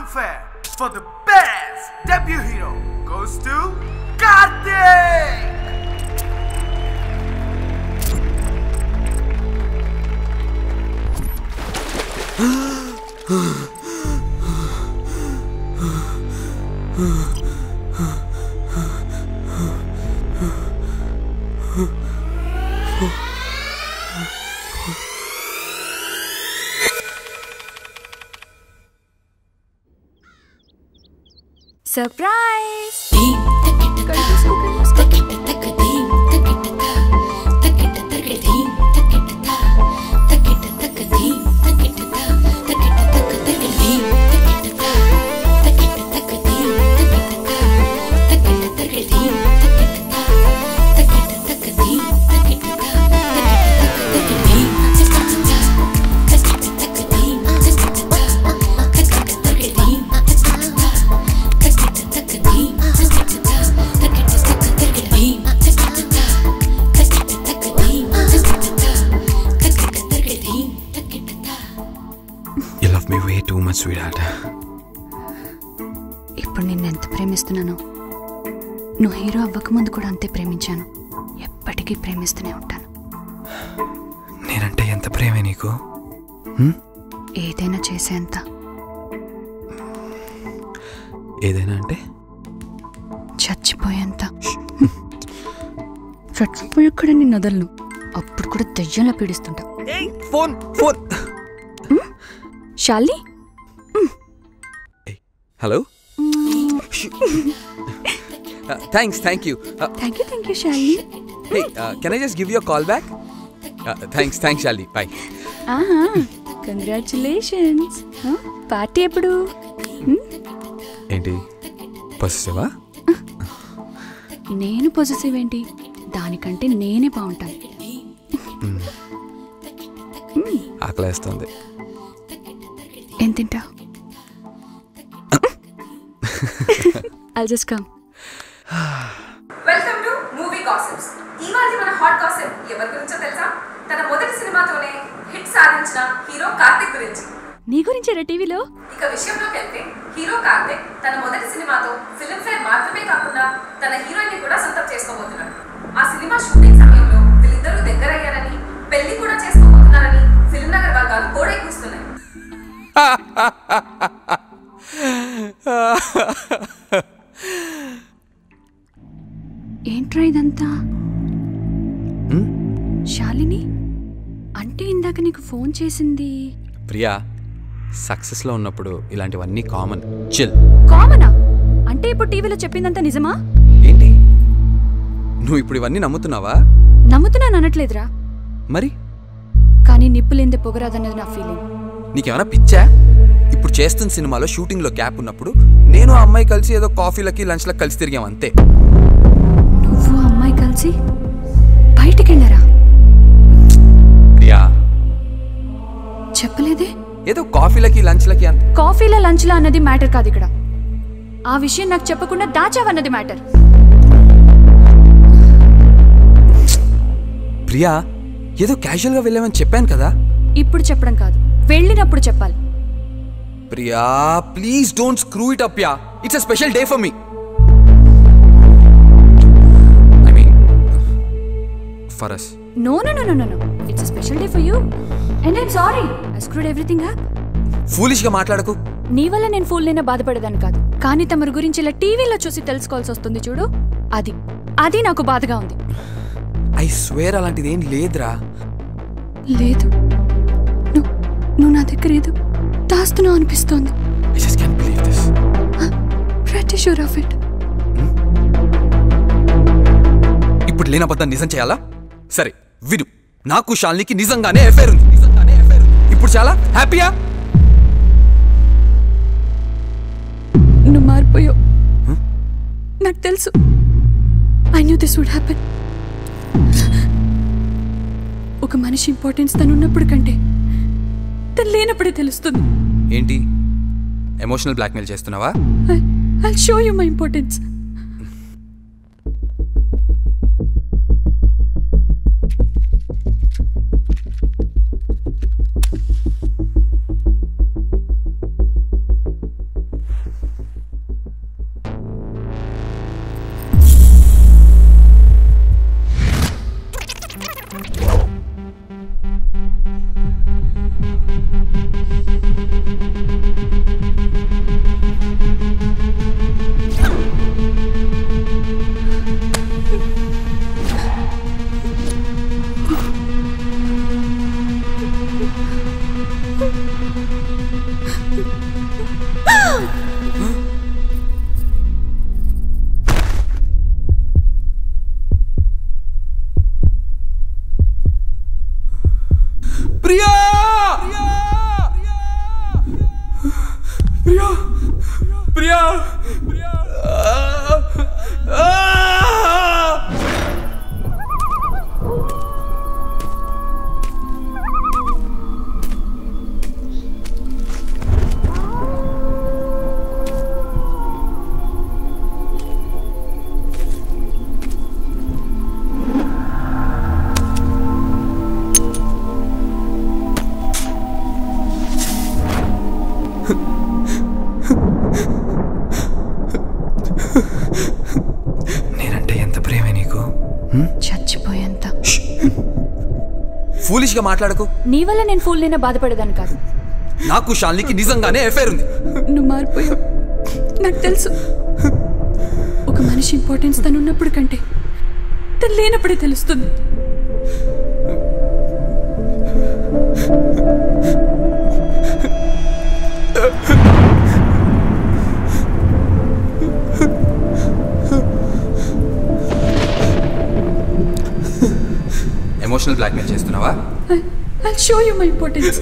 Filmfare for the best debut hero goes to Karthik. Surprise! You love me way too much, sweetheart. ఇప్పుడు నిన్ను ఎంత ప్రేమిస్తున్నానో నువ్వు hero అవ్వకముందు కూడా అంతే ప్రేమించాను. ఎప్పటికీ ప్రేమిస్తూనే ఉంటాను. నేనంటే ఎంత ప్రేమే నీకు? ఏదైనా చేసేంత. ఏదైనా అంటే చచ్చిపోయేంత. చచ్చిపోయి కూడా నిన్ను వదలను. అప్పుడు కూడా దయ్యంలా పీడిస్తుంటా. Phone phone. Shalini, hello. Thanks, thank you. Thank you Shalini. Hey, can I just give you a call back? Thanks, Shalini. Bye. Congratulations. Party ఎప్పుడు? ఏంటి పొసెసివా? నేను పొసెసివ్ ఏంటి? దానికంటే నేనే బాగుంటాను. ఆకలేస్తుంది. ఏం తింటా? I'll just come. Welcome to movie gossips. ఇవాళ మన హాట్ గాసిప్ ఎవరి గురించో తెలుసా? తన మొదటి సినిమాతోనే హిట్ సాధించిన హీరో కార్తిక్ గురించి. నీ గురించేరా టీవీలో? ఇక విషయంలోకి వెళ్తే హీరో కార్తిక్ తన మొదటి సినిమాతో ఫిల్మ్ఫేర్ మాత్రమే కాకుండా తన హీరోయిన్ ని కూడా సొంతం చేసుకోబోతున్నాడు. ఆ సినిమా షూటింగ్ సమయంలో వీళ్ళిద్దరూ దగ్గరయ్యారని, పెళ్లి కూడా చేసుకోబోతున్నారని ఫిల్మ్ నగర్ వర్గాలు కోడై కూస్తున్నాయి. ఏంట్రా ఇదంతా? శాలిని అంటే ఇందాక నీకు ఫోన్ చేసింది ప్రియా. సక్సెస్లో ఉన్నప్పుడు ఇలాంటివన్నీ కామన్. చిల్. కామనా? అంటే ఇప్పుడు టీవీలో చెప్పిందంతా నిజమా? ఏంటి నువ్వు ఇప్పుడు ఇవన్నీ నమ్ముతున్నావా? నమ్ముతున్నాను అనట్లేదురా, మరి కానీ నిప్పులేందే పొగరాదన్నది నా ఫీలింగ్. నీకేమైనా పిచ్చా? ఇప్పుడు చేస్తున్న సినిమాలో షూటింగ్లో గ్యాప్ ఉన్నప్పుడు నేను ఆ అమ్మాయి కలిసి ఏదో కాఫీలకి లంచ్లకి కలిసి తిరిగాం అంతే. నువ్వు అమ్మాయి కలిసి బయటికి వెళ్ళారా? ప్రియా చెప్పలేదే. ఏదో కాఫీలకి లంచ్లకి అంత. కాఫీలా లంచ్లా అన్నది మ్యాటర్ కాదు ఇక్కడ. ఆ విషయం నాకు చెప్పకుండా దాచావన్నది మ్యాటర్. ప్రియా ఏదో క్యాజువల్గా వెళ్ళామని చెప్పాను కదా. ఇప్పుడు చెప్పడం కాదు, వెళ్ళినప్పుడు చెప్పాలి. Priya please don't screw it up. Yeah it's a special day for me. I mean for us. No. It's a special day for you. And I'm sorry. I screwed everything up. ఫూలిష్గా మాట్లాడకు. నీ వల్ల నేను ఫూల్ అయినా బాధపడేదాన్ని కాదు, కానీ తమరి గురించి ఇలా టీవీలో చూసి తెలుసుకోవాల్సి వస్తుంది చూడు, అది నాకు బాధగా ఉంది. ఐ స్వేర్ అలాంటిది ఏం లేదురా. లేదు, నువ్వు నా దగ్గర ఏదో దాస్తున్నావు అనిపిస్తోంది. I just can't believe this. Pretty sure of it. ఇప్పుడు లేనబద్దా నిజం చేయాలా? సరే విను, నాకు శాలినికి నిజంగానే అఫైర్ ఉంది. ఇప్పుడు చాలా హ్యాపీయా? నువ్వు మారిపోయావు, నాకు తెలుసు. I knew this would happen. ఒక మనిషి ఇంపార్టెన్స్ తను ఉన్నప్పుడు కంటే తను లేనప్పుడే తెలుస్తుంది. ఏంటి ఎమోషనల్ బ్లాక్మెయిల్ చేస్తున్నావా? I'll show you my importance. Priya Priya Priya Priya నేనంటే ఎంత ప్రేమే నీకు? చచ్చిపోయేంత. ఫూలిష్గా మాట్లాడకు. నీ వల్ల నేను ఫూల్ అయినా బాధపడేదాన్ని కాదు. నాకు శాలినికి నిజంగానే అఫైర్ ఉంది. నువ్వు మారిపోయావు, నాకు తెలుసు. ఒక మనిషి ఇంపార్టెన్స్ తను ఉన్నప్పుడు కంటే తను లేనప్పుడే తెలుస్తుంది. ఎమోషనల్ బ్లాక్మెయిల్ చేస్తున్నావా? I'll show you my importance.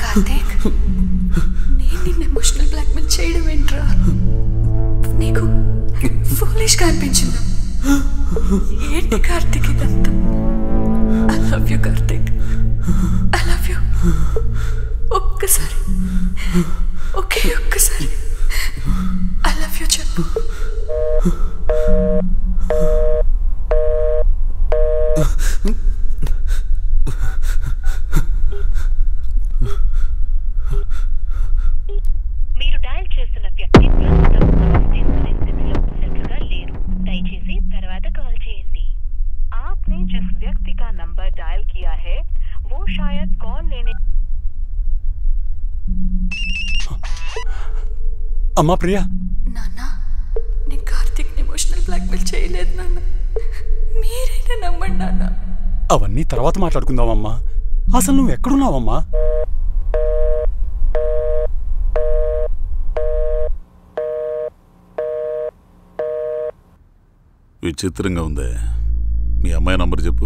Karthik, నేను నిన్ను ఎమోషనల్ బ్లాక్మెయిల్ చేయడం ఏంట్రా? నీకు ఫూలిష్గా అనిపించిందా? ఏంటి కార్తీక్ ఇదంతా? I love you Karthik, I love you. ఒక్కసారి, ఒక్కసారి ఐ లవ్ యూ చెప్పు. మీరు డయల్ చేస్తున్న వ్యక్తి ప్రస్తుతం స్థితిలో ఉన్నట్లుగా లేరు. దయచేసి తర్వాత కాల్ చేయండి. आपने जिस व्यक्ति का नंबर डायल किया है वो शायद कॉल लेने. అమ్మా ప్రియా. నాన్న, నేను కార్తీక్ ఎమోషనల్ బ్లాక్మెయిల్ చేయలేదు నాన్న, మీరైనా నమ్మండి నాన్న. అవన్నీ తర్వాత మాట్లాడుకుందామమ్మా. అసలు నువ్వు ఎక్కడున్నావమ్మా? విచిత్రంగా ఉందే. మీ అమ్మాయి నంబర్ చెప్పు.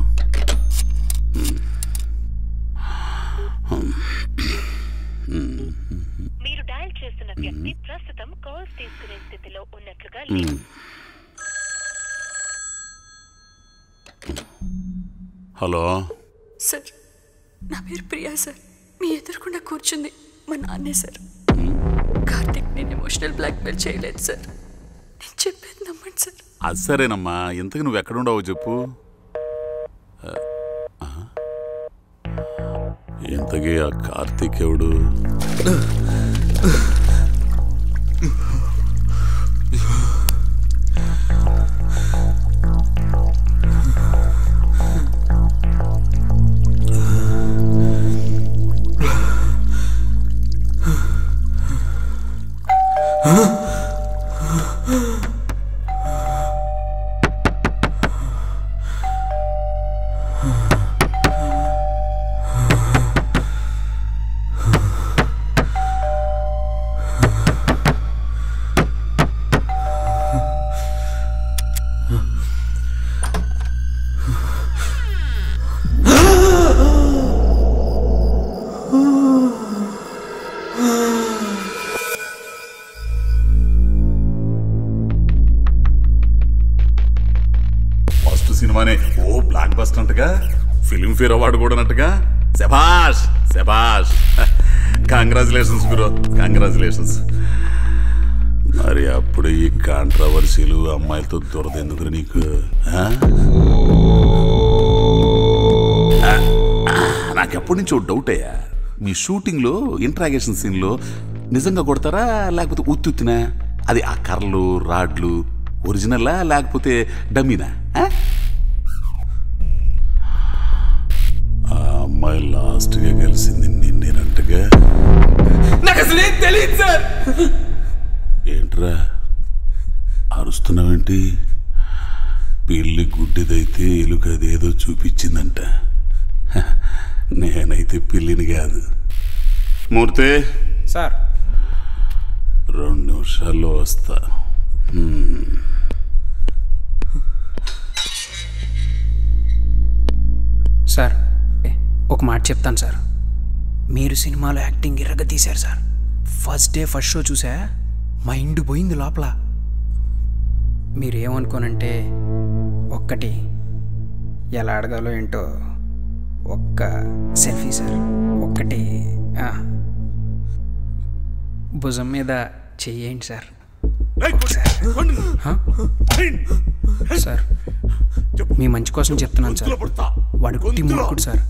మీరు డయల్ చేస్తున్న వ్యక్తి ప్రస్తుతం కాల్స్ తీసుకునే స్థితిలో ఉన్నట్లుగా లేరు. హలో సార్, నా పేరు ప్రియా సార్. మీ ఎదురుకుండా కూర్చుంది మా నాన్నే సార్. కార్తీక్ నేను ఎమోషనల్ బ్లాక్మెయిల్ చేయలేదు సార్. నేను చెప్పేది నమ్మండి సార్. అది సరేనమ్మా, ఇంతకు నువ్వు ఎక్కడుండవు చెప్పు. ఇంతకీ ఆ కార్తీక్ ఎవడు? సినిమానే ఓ బ్లాక్ బస్టర్ అంటగా, ఫిలింఫేర్ అవార్డు కూడా అన్నట్టుగా. శభాష్ శభాష్, కంగ్రాచులేషన్స్ బ్రో, కంగ్రాచులేషన్స్. మరి అప్పుడు ఈ కాంట్రవర్సీలు అమ్మాయిలతో దొరదెందుకు నీకు? నాకెప్పటి నుంచో డౌట్ అయ్యా, మీ షూటింగ్లో ఇంట్రాగేషన్ సీన్లో నిజంగా కొడతారా లేకపోతే ఉత్తుత్తినా? అది ఆ కర్రలు రాడ్లు ఒరిజినల్లా లేకపోతే డమ్మీనా? ఆ అమ్మాయి లాస్ట్గా కలిసింది నిన్నేనంటగా. నాకు అసలు ఏం తెలియదు సార్. ఏంట్రా అరుస్తున్నావేంటి? పిల్లి గుడ్డిదైతే ఎలుకదేదో చూపించిందంట. నేనైతే పిల్లిని కాదు. మూర్తి సార్, 2 నిమిషాల్లో వస్తా. సార్ ఒక మాట చెప్తాను సార్. మీరు సినిమాలో యాక్టింగ్ ఇరగ తీశారు sir. First day first show చూసా, మైండ్ పోయింది లోపల. మీరేమనుకోనంటే ఒక్కటి ఎలా అడగాలో ఏంటో ఒక్క సెల్ఫీ సార్. ఒక్కటి భుజం మీద చెయ్యండి సార్. సార్ మీ మంచి కోసం చెప్తున్నాను సార్. వాడు కుట్టి మూర్ఖుడు సార్.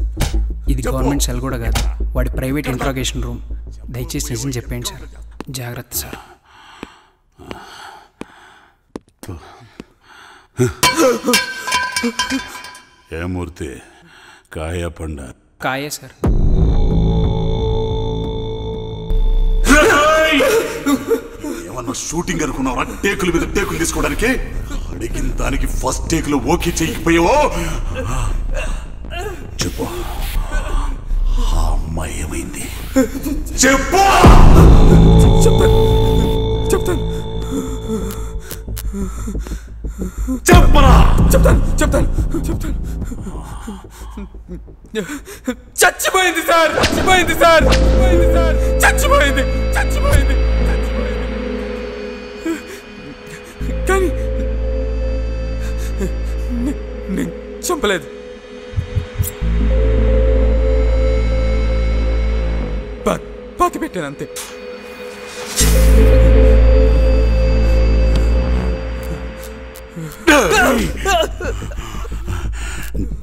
ఇది గవర్నమెంట్ సెల్ కూడా కాదు, వాడి ప్రైవేట్ ఇంట్రాగేషన్ రూమ్. దయచేసి నిజం చెప్పండి సార్. జాగ్రత్త సార్. ఏ మూర్తి, కాయ పండ? కాయే సార్. ఏమన్నా షూటింగ్ అనుకున్నావా? టేకుల మీద టేకులు తీసుకోవడానికి అడిగిన దానికి ఫస్ట్ టేకులో ఓకే చేయకపోయావో? చెప్పు, ఆ అమ్మాయి ఏమైంది? చెప్పు. చెప్తాను చెప్పరా. చెప్తాను చచ్చిపోయింది సార్. చచ్చిపోయింది కానీ నేను చంపలేదు. పాతి పెట్టాను అంతే.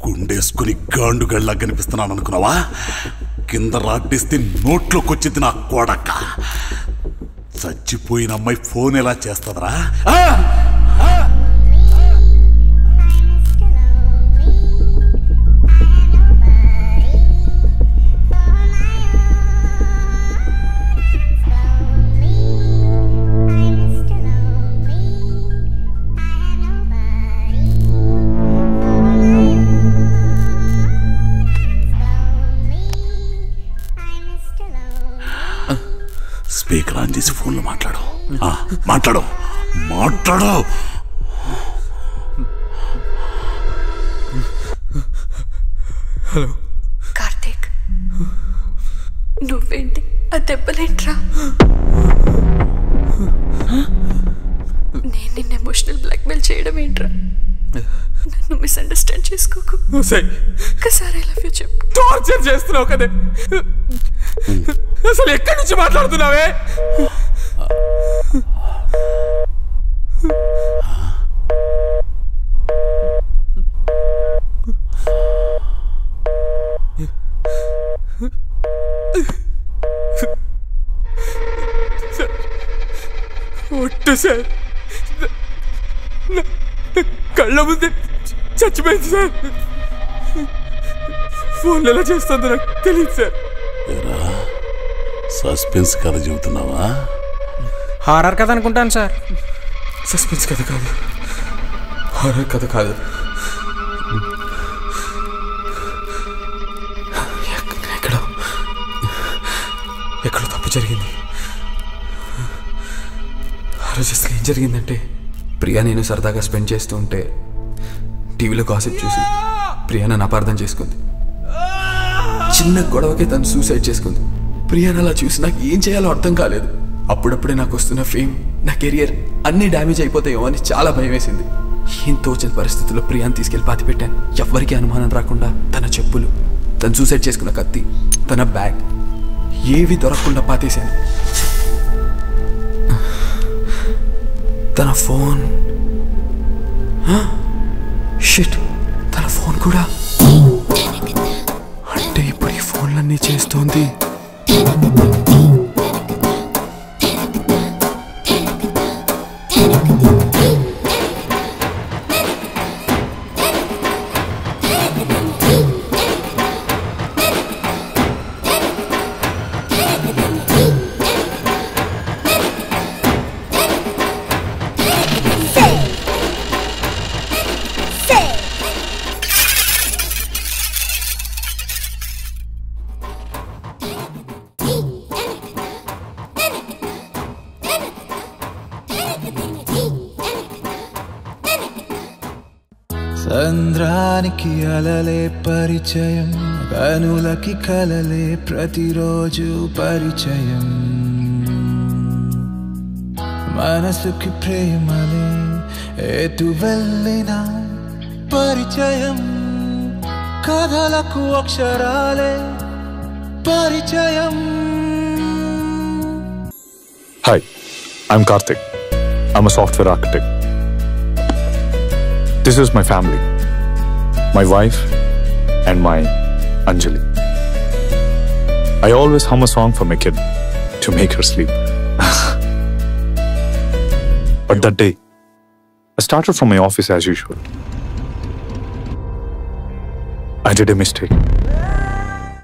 గుండేసుకుని గాండుగళ్ళ కనిపిస్తున్నాను అనుకున్నావా? కింద రాడ్డిస్తే నోట్లోకి వచ్చింది నా కొడక. చచ్చిపోయిన అమ్మాయి ఫోన్ ఎలా చేస్తుందరా? స్పీకర్ ఆన్ చేసి ఫోన్లో మాట్లాడు. హలో కార్తీక్, నువ్వేంటి ఆ దెబ్బలేంట్రా? నేను నిన్ను ఎమోషనల్ బ్లాక్మెయిల్ చేయడం ఏంట్రా? నన్ను మిస్అండర్స్టాండ్ చేసుకోకు. ఒక్కసారి ఐ లవ్ యూ చెప్పు. టార్చర్ చేస్తున్నావు కదే. అసలు ఎక్కడి నుంచి మాట్లాడుతున్నావే? ఒట్టు సార్, కళ్ళ ముందే చచ్చిపోయింది సార్. ఫోన్లో ఎలా చేస్తుందో నాకు తెలియదు సార్. సస్పెన్స్ కథ చెబుతున్నావా? హారర్ కథ అనుకుంటాను సార్. సస్పెన్స్ కథ కాదు, హారర్ కథ కాదు. ఎక్కడో తప్పు జరిగింది. ఆ రోజు అసలు ఏం జరిగిందంటే, ప్రియా నేను సరదాగా స్పెండ్ చేస్తూ ఉంటే టీవీలో గాసిప్ చూసి ప్రియా నన్ను అపార్థం చేసుకుంది. చిన్న గొడవకే తను సూసైడ్ చేసుకుంది. ప్రియాని అలా చూసి నాకు ఏం చేయాలో అర్థం కాలేదు. అప్పుడప్పుడే నాకు వస్తున్న ఫేమ్, నా కెరియర్ అన్నీ డ్యామేజ్ అయిపోతాయేమో అని చాలా భయం వేసింది. ఏం తోచని పరిస్థితుల్లో ప్రియాని తీసుకెళ్ళి పాతి పెట్టాను. ఎవ్వరికీ అనుమానం రాకుండా తన చెప్పులు, తను సూసైడ్ చేసుకున్న కత్తి, తన బ్యాగ్ ఏవి దొరకకుండా పాతేశాను. తన ఫోన్, షిట్, తన ఫోన్ కూడా. అంటే ఇప్పుడు ఈ ఫోన్లన్నీ చేస్తోంది. సంద్రానికి అలలే పరిచయం, కనులకి కలలే ప్రతిరోజు పరిచయం, మనసుకి ప్రేమలే ఎటు వెళ్ళిన పరిచయం, కథలకు అక్షరాలే పరిచయం. Hi, I'm Karthik. I'm a software architect. This is my family, my wife and my Anjali. I always hum a song for my kid to make her sleep. But that day, I started from my office as usual. I did a mistake.